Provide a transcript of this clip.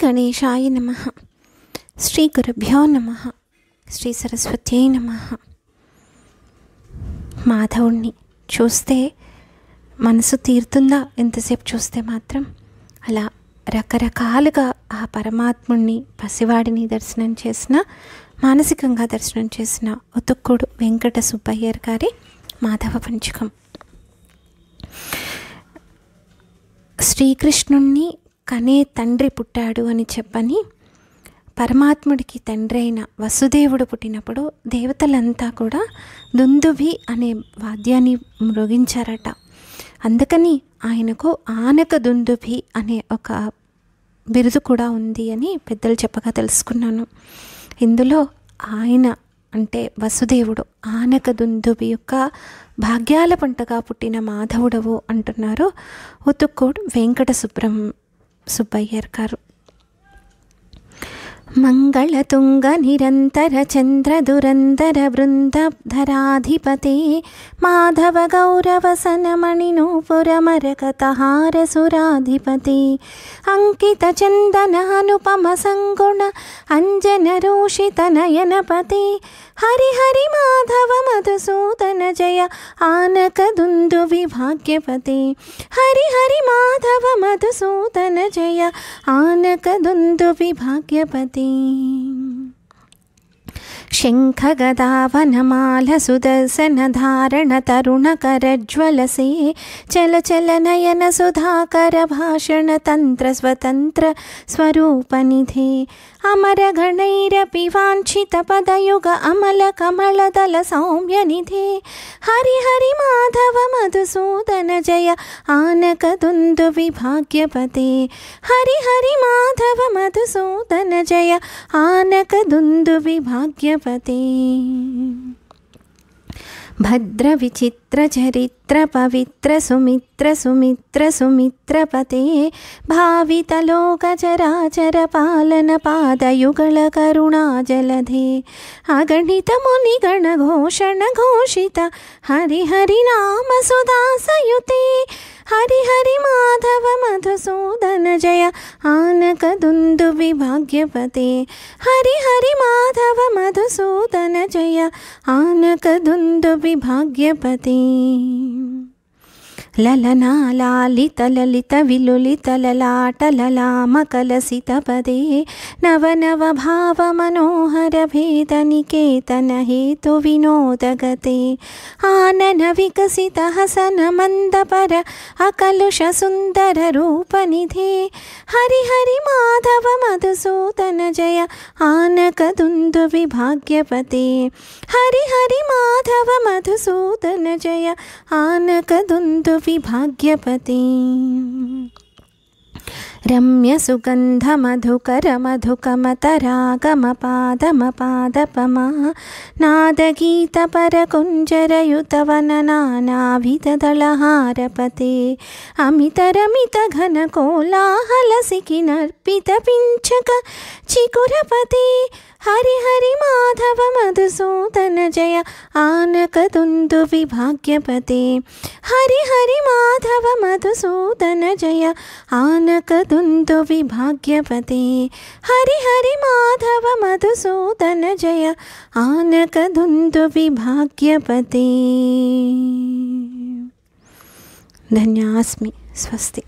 గణేశాయ నమః. శ్రీ గురుభ్యో నమః. శ్రీ సరస్వత్యై నమః. మాధవుణ్ణి చూస్తే మనసు తీరుతుందా? ఎంతసేపు చూస్తే మాత్రం అలా రకరకాలుగా ఆ పరమాత్ముణ్ణి, పసివాడిని దర్శనం చేసిన, మానసికంగా దర్శనం చేసిన ఉతుక్కుడు వెంకట సుబ్బయ్యర్ గారి మాధవ పంచకం. శ్రీకృష్ణుణ్ణి కనే తండ్రి పుట్టాడు అని చెప్పని పరమాత్ముడికి తండ్రి అయిన వసుదేవుడు పుట్టినప్పుడు దేవతలంతా కూడా దుందుభి అనే వాద్యాన్ని మ్రోగించారట. అందుకని ఆయనకు ఆనక దుందుభి అనే ఒక బిరుదు కూడా ఉంది అని పెద్దలు చెప్పగా తెలుసుకున్నాను. ఇందులో ఆయన అంటే వసుదేవుడు ఆనక దుందుభి యొక్క భాగ్యాల పంటగా పుట్టిన మాధవుడవు అంటున్నారు ఉతుక్కుడు వెంకట సుబ్బయ్యర్ గారు. మంగళతుంగ నిరంతర చంద్ర దురందర బృందధరాధిపతే మాధవ గౌరవసనమణి నూపుర మరకతహార సురాధిపతే అంకిత చందన అనుపమ సంగుణ అంజన రోషిత నయనపతే హరి హరి మాధవ మధుసూదన జయ ఆనక దుందుభి భాగ్యపతే హరి హరి మాధవ మధుసూదన జయ ఆనక దుందుభి భాగ్యపతే. శంఖ గదావనమాల సుదర్శన ధారణ తరుణ కరజ్వలసే చల చల నయన సుధాకర భాషణ తంత్ర స్వతంత్ర స్వరూపనిధే అమర గణైరపి వాంఛిత పదయుగ అమల కమలదల సౌమ్యనిధే హరి హరి మాధవ మధుసూదన జయ ఆనక దుందుభి భాగ్యపతే హరి హరి మాధవ మధుసూదన జయ ఆనక దుందుభి భాగ్యపతే. భద్ర విచిత్ర చరిత్ర పవిత్ర సుమిత్ర సుమిత్ర సుమిత్రపతే భావిత లోక చరాచర పాలన పాదయుగళ కరుణాజలధే అగణిత మునిగణ ఘోషణ ఘోషిత హరి హరి నామ సుధాసయుతే హరి హరి మాధవ మధుసూదన జయ ఆనక దుందుభి భాగ్యపతే హరి హరి మాధవ మధుసూదన జయ ఆనక దుందుభి భాగ్యపతే. లలనాలాలిత లలిత విలులిత లలాట లలామ కలసిత పదే నవ నవ భావ మనోహర భేద నికేతన హేతు వినోదగతే ఆనన వికసిత హసన మందపర అకలుష సుందర రూపనిధే హరి హరి మాధవ మధుసూదన జయ ఆనక దుందుభి భాగ్యపతే హరి హరి మాధవ మధుసూదన జయ ఆనక దుందుభి భాగ్యపతే. రమ్య సుగంధ మధుకర మధుకమతరాగమ పాదమ పాదపమా నాదగీత పరకుంజరయుతవన నానావిధదళహారపతే అమితరమిత ఘన కోలాహల సికినర్పిత పింఛక చికురపతే హరి హరి మాధవ మధుసూదన జయ ఆనక దుందుభి భాగ్యపతే హరి హరి మాధవ మధుసూదన జయ ఆనక దుందుభి భాగ్యపతే హరి హరి మాధవ మధుసూదన జయ ఆనక దుందుభి భాగ్యపతే. ధన్యాస్మి. స్వస్తి.